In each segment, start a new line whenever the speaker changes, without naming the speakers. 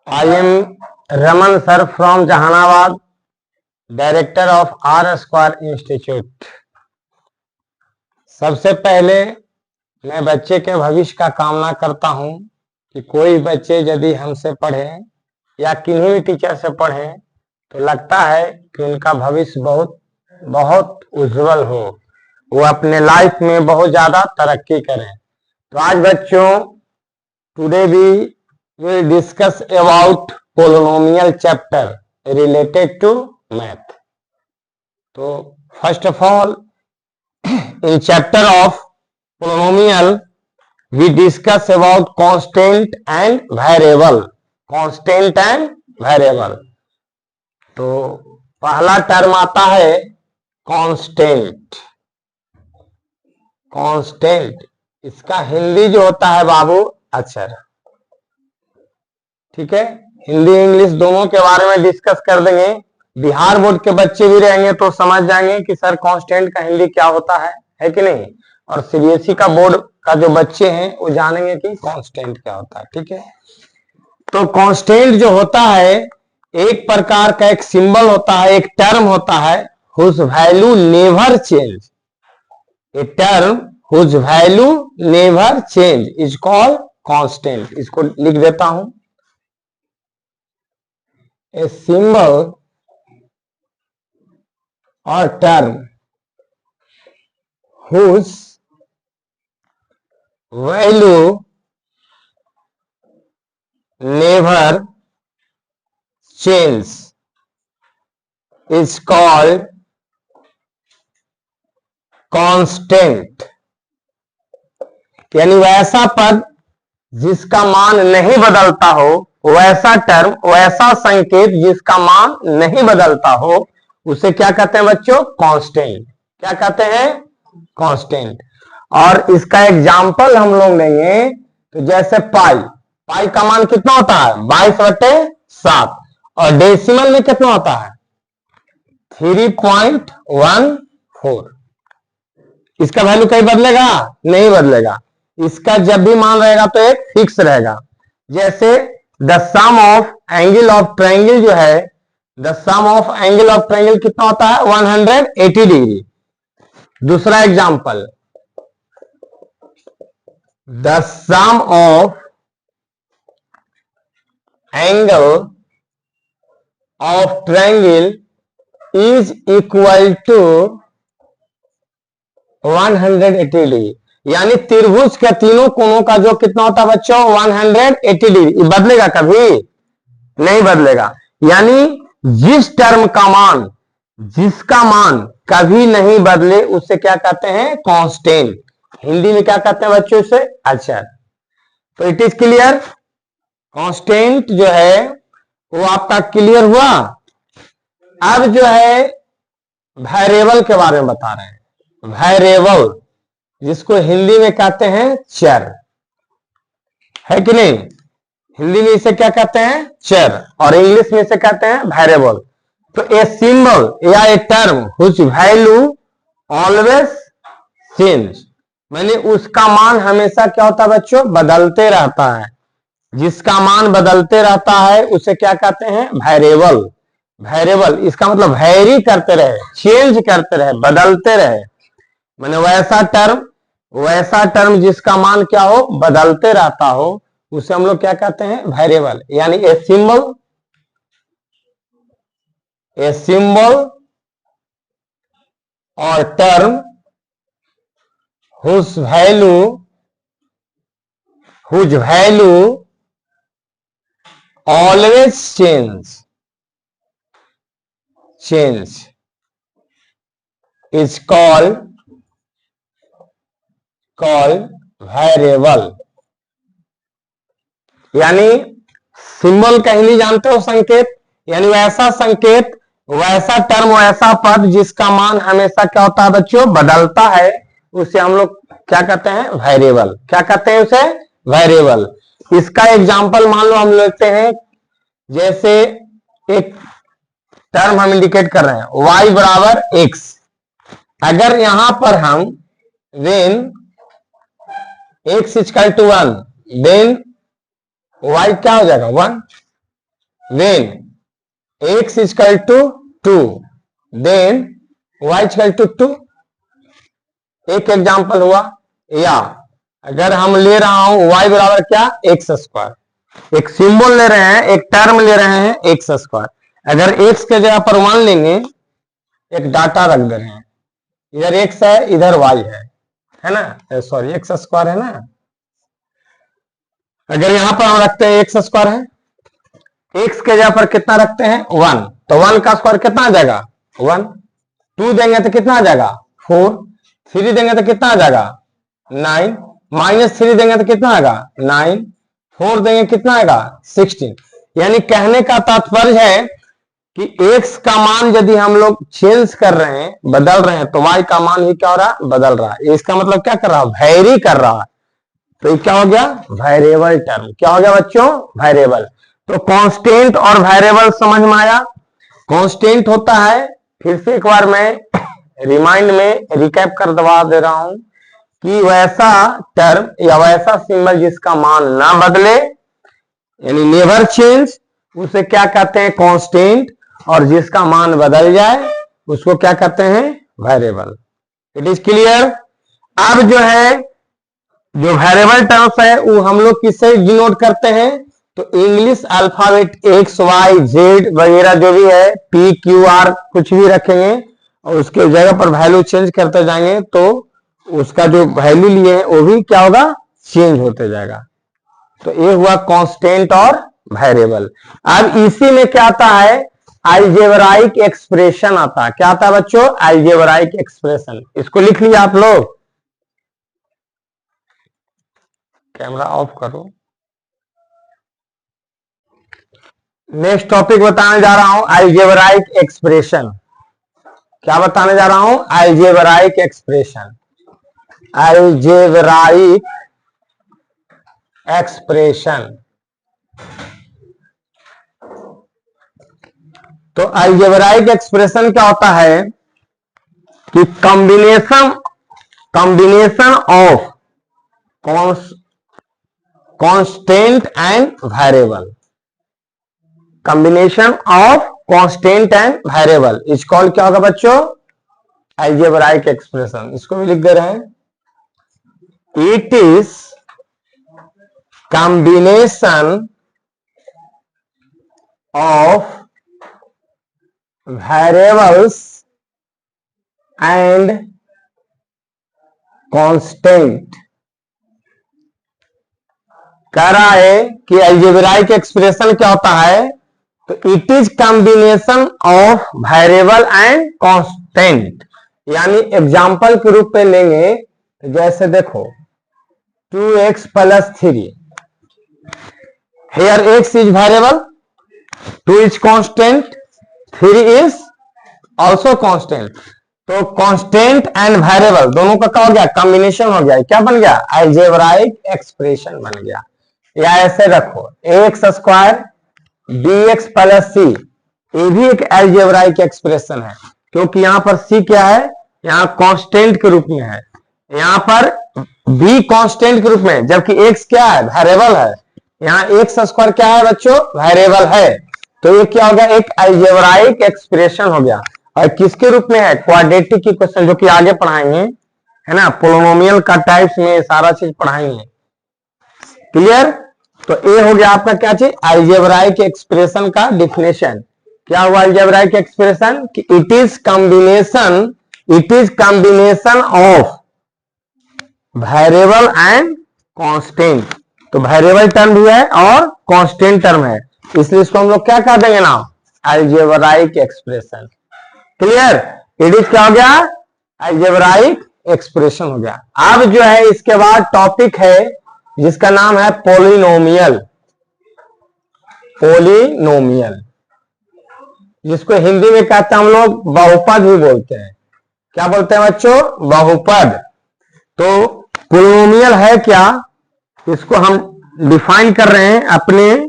I am Raman sir from Jahanabad, director of R square institute. सबसे पहले मैं बच्चे के भविष्य का कामना करता हूं कि कोई बच्चे यदि हमसे पढ़े या किन्हीं भी टीचर से पढ़े तो लगता है कि उनका भविष्य बहुत बहुत उज्जवल हो, वो अपने लाइफ में बहुत ज्यादा तरक्की करें। तो आज बच्चों, today we will discuss about polynomial chapter related to math. तो first of all, in chapter of polynomial we discuss about constant and variable. constant and variable. तो पहला टर्म आता है कांस्टेंट। कांस्टेंट इसका हिंदी जो होता है बाबू अक्षर। ठीक है, हिंदी इंग्लिश दोनों के बारे में डिस्कस कर देंगे। बिहार बोर्ड के बच्चे भी रहेंगे तो समझ जाएंगे कि सर कांस्टेंट का हिंदी क्या होता है कि नहीं। और सीबीएसई का बोर्ड का जो बच्चे हैं वो जानेंगे कि कांस्टेंट क्या होता है। ठीक है, तो कांस्टेंट जो होता है एक प्रकार का एक सिंबल होता है, एक टर्म होता है whose value never change. A term whose value never change is called constant. इसको लिख देता हूं, a symbol or term whose value never change is called constant. यानी वैसा पद जिसका मान नहीं बदलता हो, वैसा टर्म, वैसा संकेत जिसका मान नहीं बदलता हो, उसे क्या कहते हैं बच्चों? कांस्टेंट। क्या कहते हैं? कांस्टेंट। और इसका एग्जाम्पल हम लोग लेंगे तो जैसे पाई। पाई का मान कितना होता है? 22/7। और डेसिमल में कितना होता है? 3.14। इसका वैल्यू कहीं बदलेगा? नहीं बदलेगा। इसका जब भी मान रहेगा तो एक फिक्स रहेगा। जैसे the sum of angle of triangle जो है, the sum of angle of triangle कितना होता है? 180 डिग्री। दूसरा example, the sum of angle of triangle is equal to 180 degree. यानी त्रिभुज के तीनों कोनों का जो कितना होता है बच्चों? 180 डिग्री। बदलेगा कभी? नहीं बदलेगा। यानी जिस टर्म का मान, जिसका मान कभी नहीं बदले उसे क्या कहते हैं? कांस्टेंट। हिंदी में क्या कहते हैं बच्चों उसे? अच्छा, तो इट इज क्लियर। कांस्टेंट जो है वो आपका क्लियर हुआ। अब जो है वेरिएबल के बारे में बता रहे हैं। वेरिएबल जिसको हिंदी में कहते हैं चर, है कि नहीं? हिंदी में इसे क्या कहते हैं? चर। और इंग्लिश में इसे कहते हैं वेरिएबल। तो ए सिंबल या a term which value always change, माने उसका मान हमेशा क्या होता है बच्चों? बदलते रहता है। जिसका मान बदलते रहता है उसे क्या कहते हैं? वेरिएबल। वेरिएबल इसका मतलब वैरी करते रहे, चेंज करते रहे, बदलते रहे। माने वैसा टर्म जिसका मान क्या हो? बदलते रहता हो, उसे हम लोग क्या कहते हैं? वेरिएबल। यानी ए सिंबल और term whose value always change is called variable. यानी सिंबल का हिंदी जानते हो? संकेत। यानी वैसा संकेत, वैसा टर्म, वैसा पद जिसका मान हमेशा क्या होता है बच्चों? बदलता है, उसे हम लोग क्या कहते हैं? वेरिएबल। क्या कहते हैं उसे? वेरिएबल। इसका एग्जांपल मान लो हम लेते हैं, जैसे एक टर्म हम इंडिकेट कर रहे हैं y बराबर x। अगर यहां पर हम when x equal to 1 then y क्या हो जाएगा? 1। when x is equal to 2 then y is equal to 2। एक एग्जांपल हुआ। या अगर हम ले रहा हूं y बराबर क्या, एक्स स्क्वायर, एक सिंबल ले रहे हैं, एक टर्म ले रहे हैं एक्स स्क्वायर। अगर x के जगह पर 1 लेंगे, एक डाटा रख दे रहे हैं, इधर x है इधर y है ना, सॉरी एक्स स्क्वायर है ना। अगर यहां पर हम रखते हैं एक्स स्क्वायर है, एक्स के जगह पर कितना रखते हैं 1, तो 1 का स्क्वायर कितना आ जाएगा 1। 2 देंगे तो कितना आ जाएगा 4, 3 देंगे तो कितना आ जाएगा 9, -3 देंगे तो कितना आएगा 9, 4 देंगे कितना आएगा 16। यानी कहने का तात्पर्य है कि x का मान यदि हम लोग चेंज कर रहे हैं, बदल रहे हैं, तो y का मान ही क्या हो रहा है, बदल रहा है। इसका मतलब क्या कर रहा है, वैरी कर रहा है। तो ये क्या हो गया, वेरिएबल टर्म। क्या हो गया बच्चों, वेरिएबल। तो कांस्टेंट और वेरिएबल समझ में आया। कांस्टेंट होता है, फिर से एक बार मैं रिमाइंड में रिकैप कर दबा दे रहा हूं, कि वैसा टर्म या वैसा सिंबल जिसका मान ना बदले, यानी नेवर चेंज, उसे क्या कहते हैं कांस्टेंट, और जिसका मान बदल जाए उसको क्या कहते हैं वेरिएबल। It is clear. अब जो है, जो वेरिएबल टर्म्स है वो हम लोग किससे डिनोट करते हैं, तो English alphabet X Y Z वगैरह जो भी है, पी क्यू आर कुछ भी रखेंगे और उसके जगह पर वैल्यू चेंज करते जाएंगे, तो उसका जो वैल्यू लिए है वो भी क्या होगा, चेंज होते जाएगा। तो ये हुआ कांस्टेंट और वेरिएबल। अब इसी में क्या आता है, अलजेब्राइक एक्सप्रेशन आता है। क्या आता है बच्चों, अलजेब्राइक एक्सप्रेशन। इसको लिख लिया आप लोग, कैमरा ऑफ करो। नेक्स्ट टॉपिक बताने जा रहा हूं, अलजेब्राइक एक्सप्रेशन। क्या बताने जा रहा हूं, अलजेब्राइक एक्सप्रेशन। Algebraic expression. तो अलजेब्राइक एक्सप्रेशन क्या होता है कि combination of constant and variable. Combination of constant and variable is called क्या होगा बच्चों, अलजेब्राइक एक्सप्रेशन। इसको भी लिख दे रहे हैं, it is combination of variables and constant. कह रहा है कि अलजेब्राइक एक्सप्रेशन क्या होता है, तो it is combination of variable and constant. यानी एग्जांपल के रूप में लेंगे, जैसे देखो 2x + 3, here x is variable, 2 is constant, 3 is also constant। तो कांस्टेंट एंड वेरिएबल दोनों का क्या हो गया, कॉम्बिनेशन हो गया। क्या बन गया, अलजेब्राइक एक्सप्रेशन बन गया। या ऐसे रखो ax² bx + c, ये भी एक अलजेब्राइक एक्सप्रेशन है, क्योंकि यहां पर c क्या है, यहां कांस्टेंट के रूप में है, यहां पर b कांस्टेंट के रूप में, जबकि x क्या है, वेरिएबल है। यहाँ x² क्या है बच्चों, वेरिएबल है। तो ये क्या हो गया, एक अलजेब्राइक एक्सप्रेशन हो गया। और किसके रूप में है, क्वाड्रेटिक इक्वेशन, जो कि आगे पढ़ाएंगे, है ना, पोलिनोमियल का टाइप्स में सारा चीज पढ़ाएंगे। क्लियर। तो ये हो गया आपका क्या चीज, अलजेब्राइक एक्सप्रेशन का डिफिनेशन। क्या हुआ अलजेब्राइक एक्सप्रेशन, कि it is combination of variable and constant. तो वेरिएबल टर्म भी है और कांस्टेंट टर्म है, इसलिए इसको हम लोग क्या कह देंगे नाम, algebraic expression. Clear. It is क्या हो गया, अलजेब्राइक एक्सप्रेशन हो गया। अब जो है इसके बाद टॉपिक है जिसका नाम है पोलिनोमियल। पोलिनोमियल, जिसको हिंदी में कहते हैं हम लोग बहुपद भी बोलते हैं। क्या बोलते हैं बच्चों, बहुपद। तो पोलिनोमियल है क्या, इसको हम डिफाइन कर रहे हैं अपने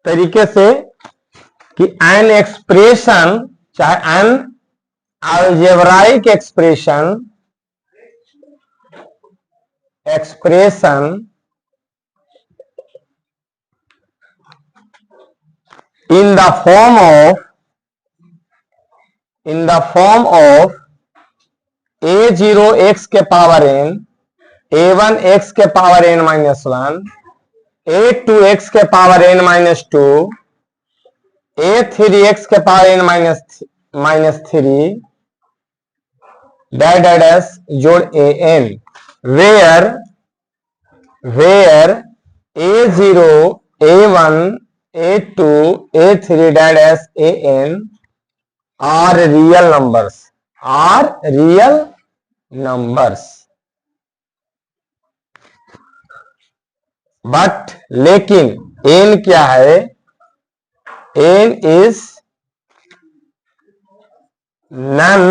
तरीके से, कि एन एक्सप्रेशन, चाहे an algebraic expression in the form of a0 x के पावर n, a1 x के power n minus 1, a2 x के power n minus 2, a3 x के पावर n माइनस 3 डैश जोड़ an, where a0 a1 a2 a3 dash an are real numbers, but लेकिन n क्या है? n is non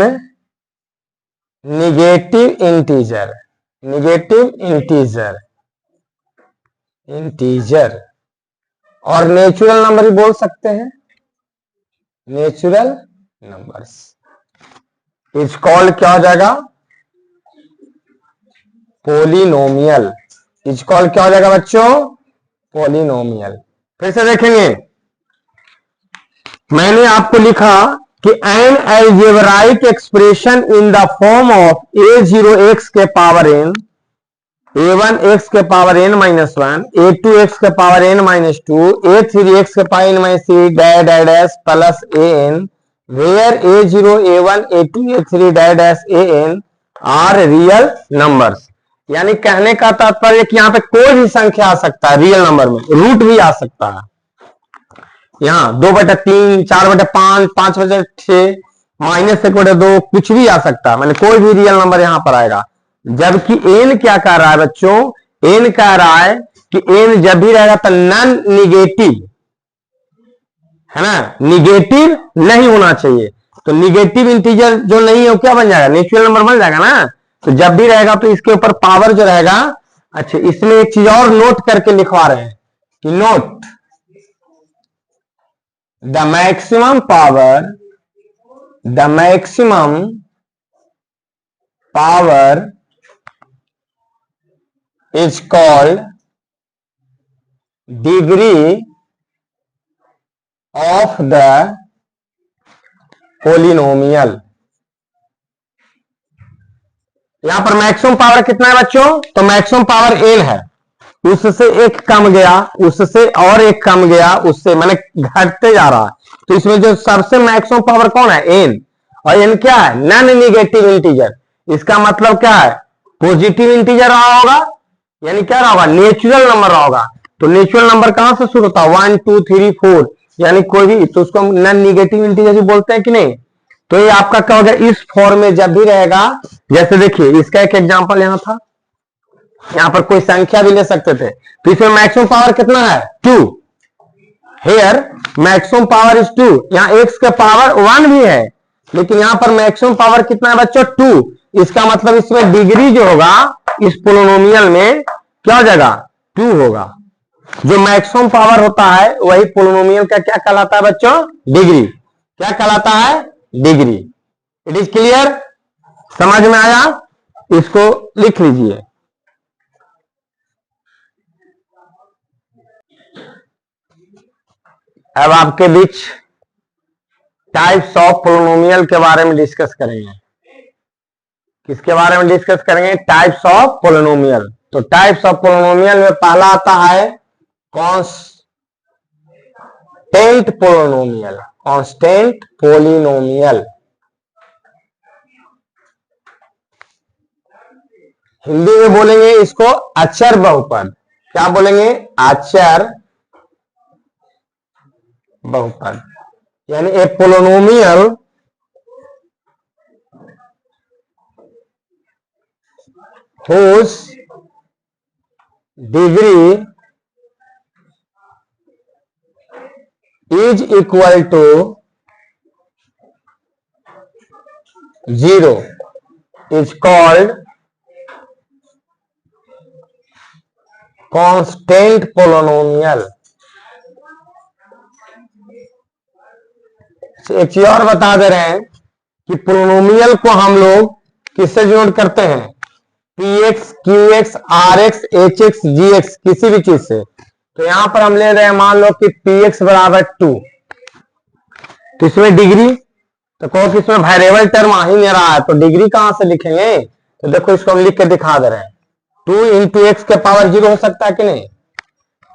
negative integer और natural number भी बोल सकते हैं, नेचुरल नंबर्स इज कॉल्ड क्या हो जाएगा? पोलिनोमियल। इज कॉल्ड क्या हो जाएगा बच्चों? पोलिनोमियल। फिर से देखेंगे, मैंने आपको लिखा कि an algebraic expression in the form of a0 x के पावर n, a1 x के power n minus 1, a2 x के power n minus 2, a3 x के power n minus 3 dash plus an, where a0 a1 a2 a3 dash an are real numbers. यानी कहने का तात्पर्य कि यहाँ पे कोई भी संख्या आ सकता है रियल नंबर में, रूट भी आ सकता है। यहाँ 2/3, 4/5, 5/6, -1/2 कुछ भी आ सकता है, मैंने कोई भी रियल नंबर यहां पर आएगा। जबकि n क्या कह रहा है बच्चों? n कह रहा है कि n जब भी रहेगा तो नॉन निगेटिव है ना, निगेटिव नहीं होना चाहिए। तो निगेटिव इंटीजर जो नहीं है वो क्या बन जाएगा? नेचुरल नंबर बन जाएगा ना। तो जब भी रहेगा तो इसके ऊपर पावर जो रहेगा, अच्छा इसमें एक चीज और नोट करके लिखवा रहे हैं कि note the maximum power is called degree of the polynomial। यहां पर मैक्सिमम पावर कितना है बच्चों? तो मैक्सिमम पावर n है, उससे एक कम गया, उससे और एक कम गया, उससे मैंने घटते जा रहा है। तो इसमें जो सबसे मैक्सिमम पावर कौन है? n। और n क्या है? Non negative integer. इसका मतलब क्या है? पॉजिटिव इंटीजर रहा होगा, यानी क्या रहा होगा? नेचुरल नंबर रहा होगा। तो नेचुरल नंबर कहां से शुरू होता है? 1 2 3 4, यानी कोई भी, तो उसको हम नॉन निगेटिव इंटीजर भी बोलते हैं कि नहीं? तो ये आपका क्या हो गया? इस फॉर्म में जब भी रहेगा, जैसे देखिए इसका एक एग्जांपल यहां था, यहां पर कोई संख्या भी ले सकते थे। तो इसमें मैक्सिमम पावर कितना है? 2। Here maximum power is 2। यहां x का पावर 1 भी है, लेकिन यहां पर मैक्सिमम पावर कितना है बच्चों? 2। इसका मतलब इसमें डिग्री जो होगा इस पोलिनोमियल में क्या हो जाएगा? 2 होगा। जो मैक्सिमम पावर होता है वही पोलिनोमियल का क्या कहलाता है बच्चों? डिग्री। क्या कहलाता है? डिग्री। It is clear? समझ में आया? इसको लिख लीजिए। अब आपके बीच टाइप्स ऑफ पोलिनोमियल के बारे में डिस्कस करेंगे। किसके बारे में डिस्कस करेंगे? Types of polynomial. तो टाइप्स ऑफ पोलिनोमियल में पहला आता है constant polynomial. Constant polynomial Hindi में बोलेंगे इसको अचर बहुपद। क्या बोलेंगे? अचर बहुपद। यानी ए polynomial whose degree is equal to 0 is called constant polynomial। एक चीज और बता दे रहे हैं कि पोलिनोमियल को हम लोग किससे डिनोट करते हैं? px, qx, rx, hx, gx, किसी भी चीज से। तो यहां पर हम ले रहे हैं, मान लो कि px बराबर 2, तो इसमें डिग्री, तो कहो कि इसमें वेरिएबल टर्म आ ही नहीं रहा है तो डिग्री कहां से लिखेंगे? तो देखो इसको हम लिख के दिखा दे रहे हैं। 2 इंटू एक्स के पावर 0 हो सकता है कि नहीं?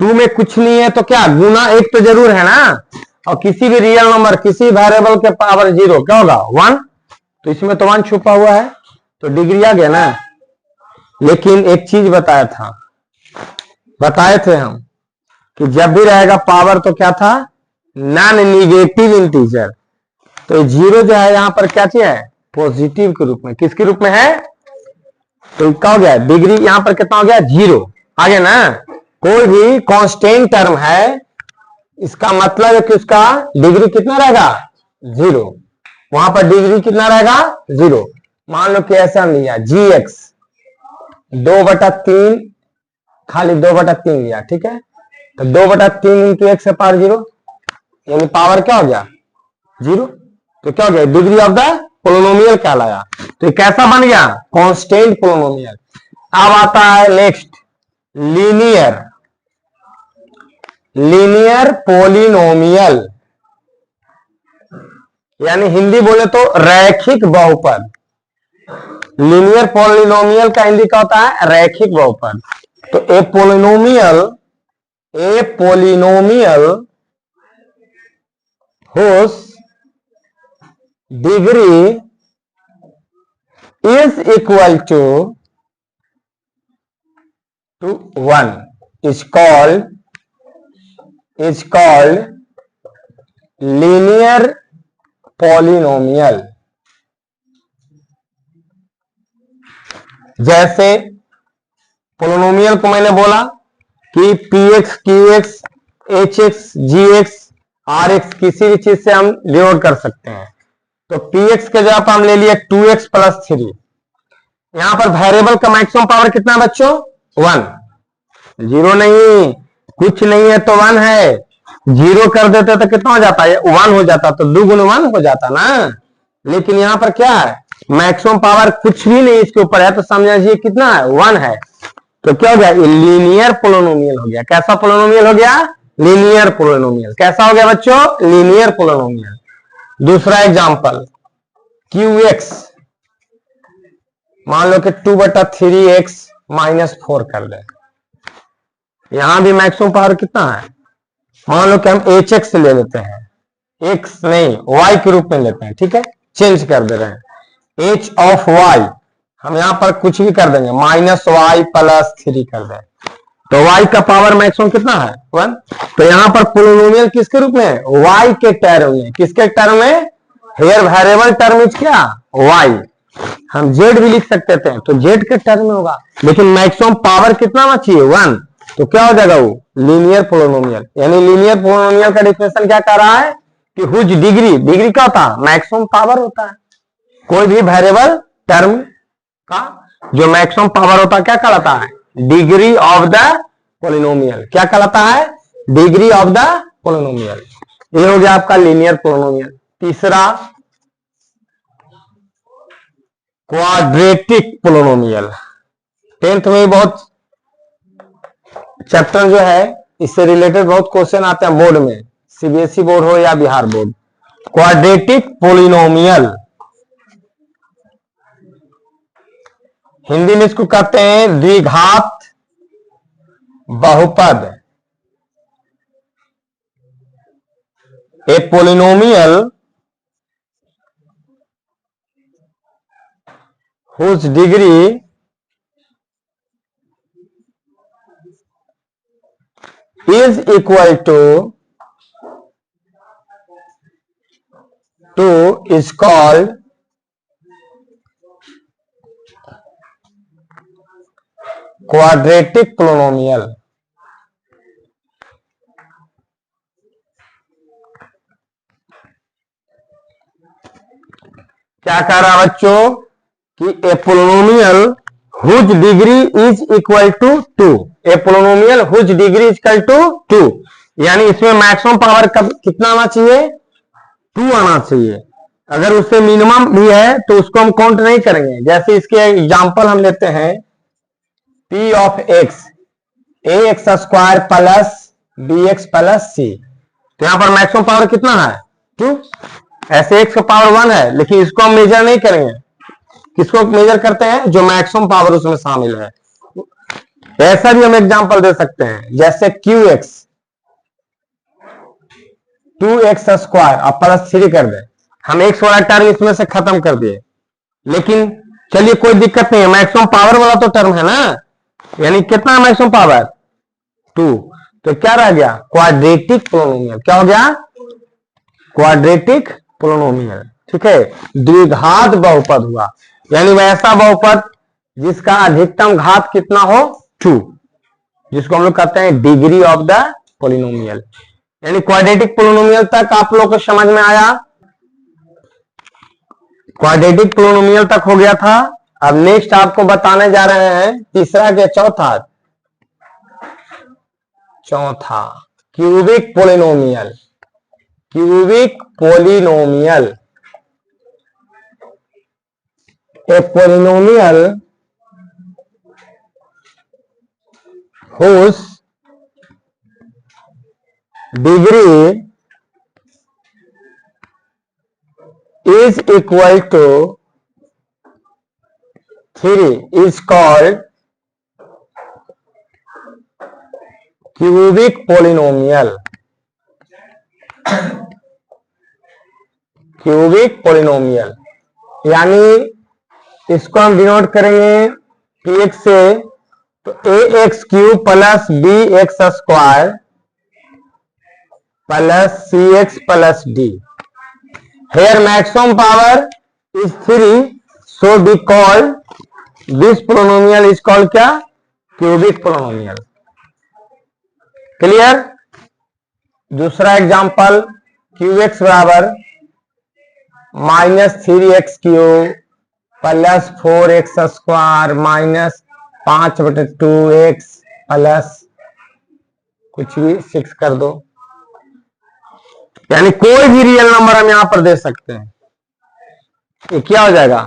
2 में कुछ नहीं है तो क्या गुना 1 तो जरूर है ना, और किसी भी रियल नंबर किसी वेरिएबल के पावर 0 क्या होगा? 1। तो इसमें तो 1 छुपा हुआ है तो डिग्री आ गया ना। लेकिन एक चीज बताए थे हम कि जब भी रहेगा पावर तो क्या था? Non negative integer. तो 0 जो है यहां पर क्या चीज है? पॉजिटिव के रूप में। किसके रूप में है? तो क्या हो गया? डिग्री यहां पर कितना हो गया? 0 आ गया ना। कोई भी कांस्टेंट टर्म है इसका मतलब है कि उसका डिग्री कितना रहेगा? 0। वहां पर डिग्री कितना रहेगा? 0। मान लो कि ऐसा लिया gx 2/3 खाली 2/3 लिया, ठीक है। तो 2/3 इंटू एक्स पावर 0 यानी पावर क्या हो गया? 0। तो क्या हो गया? डिग्री ऑफ द पोलिनोमियल कहलाया। तो ये कैसा बन गया? Constant polynomial. अब आता है नेक्स्ट लीनियर पोलिनोमियल, यानी हिंदी बोले तो रैखिक बहुपद। लीनियर पोलिनोमियल का हिंदी क्या होता है? रैखिक बहुपद। तो ए polynomial whose degree is equal to 1 is called linear polynomial। जैसे पोलिनोमियल को मैंने बोला कि px, qx, hx, gx, rx किसी भी चीज से हम डिनोट कर सकते हैं। तो px के जगह पर हम ले लिए 2x + 3। यहां पर वेरिएबल का मैक्सिमम पावर कितना है बच्चों? 1। 0 नहीं, कुछ नहीं है तो 1 है। 0 कर देते तो कितना हो जाता है? 1 हो जाता, तो 2 × 1 हो जाता ना। लेकिन यहां पर क्या है? मैक्सिमम पावर कुछ भी नहीं इसके ऊपर है तो समझिए कितना है? 1 है। तो क्या हो गया? लीनियर पोलिनोमियल हो गया। कैसा पोलिनोमियल हो गया? Linear polynomial. कैसा हो गया बच्चों? Linear polynomial. दूसरा एग्जांपल QX मान लो कि 2/3x - 4 कर दे। यहां भी मैक्सिमम पावर कितना है? मान लो कि हम HX ले लेते हैं, x नहीं y के रूप में लेते हैं, ठीक है। चेंज कर दे रहे हैं h ऑफ y, हम यहां पर कुछ भी कर देंगे -y + 3 कर दें तो y का पावर मैक्सिमम कितना है? 1। तो यहां पर पोलिनोमियल किसके रूप में? y के टर्म में। किसके टर्म में? हेयर वेरिएबल टर्म इज क्या? y। हम z भी लिख सकते थे तो z के टर्म में होगा, लेकिन मैक्सिमम पावर कितना होना चाहिए? 1। तो क्या हो जाएगा? वो लीनियर पोलिनोमियल। यानी लीनियर पोलिनोमियल का डेफिनेशन क्या कह रहा है कि हुज डिग्री क्या होता है? मैक्सिमम पावर होता है। कोई भी वेरिएबल टर्म का जो मैक्सिमम पावर होता है क्या कहलाता है? Degree of the polynomial. क्या कहलाता है? Degree of the polynomial. ये हो गया आपका लीनियर पोलिनोमियल। तीसरा क्वाड्रेटिक पोलिनोमियल। 10th में बहुत चैप्टर जो है इससे रिलेटेड बहुत क्वेश्चन आते हैं बोर्ड में, सीबीएसई बोर्ड हो या Bihar board. Quadratic polynomial Hindi में इसको कहते हैं द्विघात बहुपद। A polynomial whose degree is equal to 2 is called quadratic polynomial. क्या कह रहा है बच्चों कि a polynomial whose degree is equal to 2। A polynomial whose degree is equal to 2, यानी इसमें मैक्सिमम पावर कितना आना चाहिए? 2 आना चाहिए। अगर उससे मिनिमम भी है तो उसको हम काउंट नहीं करेंगे। जैसे इसके एग्जांपल हम लेते हैं p of x ax² + bx + c। तो यहां पर मैक्सिमम पावर कितना है? 2। ऐसे x का पावर 1 है, लेकिन इसको हम मेजर नहीं करेंगे। किसको मेजर करते हैं? जो मैक्सिमम पावर उसमें शामिल है। ऐसा भी हम एग्जांपल दे सकते हैं, जैसे qx 2x स्क्वायर और प्लस 3 कर दे। हम x वाला टर्म इसमें से खत्म कर दिए, लेकिन चलिए कोई दिक्कत नहीं है, मैक्सिमम पावर वाला तो टर्म है ना, यानी कितना मैक्सिमम पावर 2, तो क्या रह गया? Quadratic polynomial. क्या हो गया? Quadratic polynomial. ठीक है, द्विघात बहुपद हुआ, यानी वैसा बहुपद जिसका अधिकतम घात कितना हो? 2, जिसको हम लोग कहते हैं डिग्री ऑफ द पोलिनोमियल। यानी क्वाड्रेटिक पोलिनोमियल तक आप लोग को समझ में आया? क्वाड्रेटिक पोलिनोमियल तक हो गया था। अब नेक्स्ट आपको बताने जा रहे हैं तीसरा के चौथा cubic polynomial. Cubic polynomial, A polynomial whose degree is equal to 3 is called cubic polynomial। Cubic polynomial यानी इसको हम डिनोट करेंगे px से, तो ax cube plus bx square plus cx plus d। Here maximum power is 3, so we call this polynomial is called क्या? Cubic polynomial। Clear? दूसरा example qx बराबर -3x cube plus 4x square minus 5/2x plus कुछ भी 6 कर दो, यानी कोई भी रियल नंबर हम यहां पर दे सकते हैं। ये क्या हो जाएगा?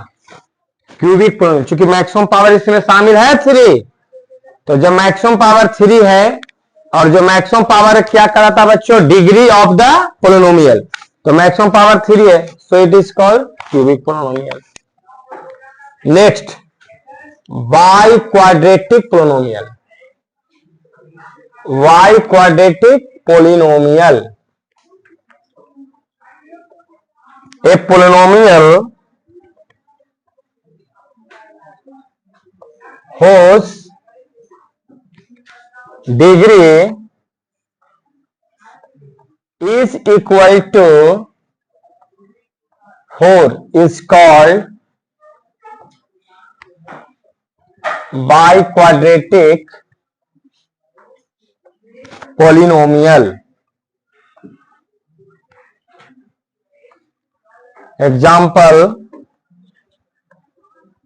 Cubic polynomial. चूंकि मैक्सिमम पावर इसमें शामिल है 3, तो जब मैक्सिमम पावर 3 है और जो मैक्सिमम पावर क्या करा था बच्चों? डिग्री ऑफ द पोलिनोमियल, तो मैक्सिमम पावर 3 है, सो it is called cubic polynomial. Next by quadratic polynomial. By quadratic polynomial, a polynomial whose degree is equal to 4 is called biquadratic polynomial। Example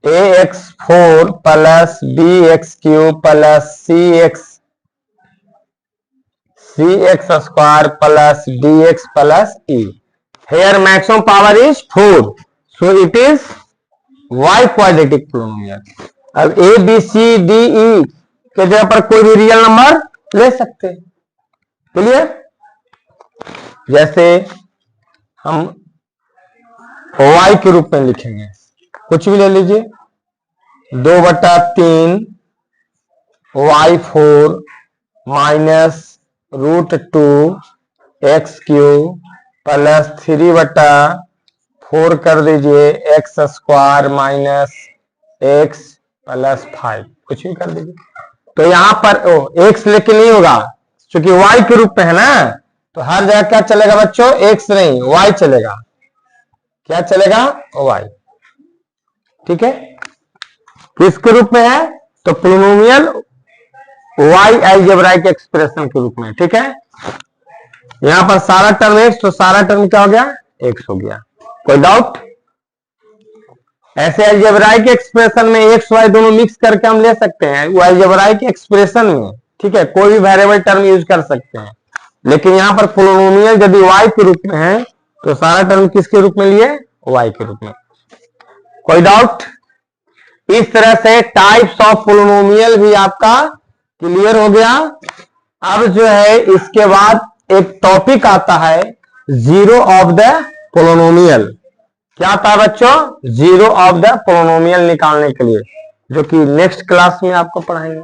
ax4 plus bx cube plus cx square plus dx plus e। Here maximum power is 4, so it is y quadratic polynomial. अब a b c d e के जगह पर कोई भी real number ले सकते हैं। Clear? जैसे हम y के रूप में लिखेंगे, कुछ भी ले लीजिए, 2/3 y4 minus √2 x cube plus 3/4 कर दीजिए x square minus x plus 5, कुछ भी कर दीजिए। तो यहां पर x लेके नहीं होगा, क्योंकि y के रूप में है ना, तो हर जगह क्या चलेगा बच्चों? x नहीं y चलेगा। क्या चलेगा? y। ठीक है, किसके रूप में है? तो पोलिनोमियल y अलजेब्राइक एक्सप्रेशन के रूप में। ठीक है, यहां पर सारा टर्म x, तो सारा टर्म क्या हो गया? x हो गया। कोई डाउट? ऐसे अलजेब्राइक एक्सप्रेशन में x y दोनों मिक्स करके हम ले सकते हैं वो अलजेब्राइक एक्सप्रेशन में। ठीक है, कोई भी वेरिएबल टर्म यूज कर सकते हैं, लेकिन यहां पर पोलिनोमियल यदि y के रूप में है तो सारा टर्म किसके रूप में लिए? y के रूप में। कोई डाउट? इस तरह से टाइप्स ऑफ पोलिनोमियल भी आपका क्लियर हो गया। अब जो है इसके बाद एक टॉपिक आता है जीरो ऑफ द पोलोनोमियल। क्या था बच्चों? जीरो ऑफ द पोलोनोमियल निकालने के लिए, जो कि नेक्स्ट क्लास में आपको पढ़ाएंगे।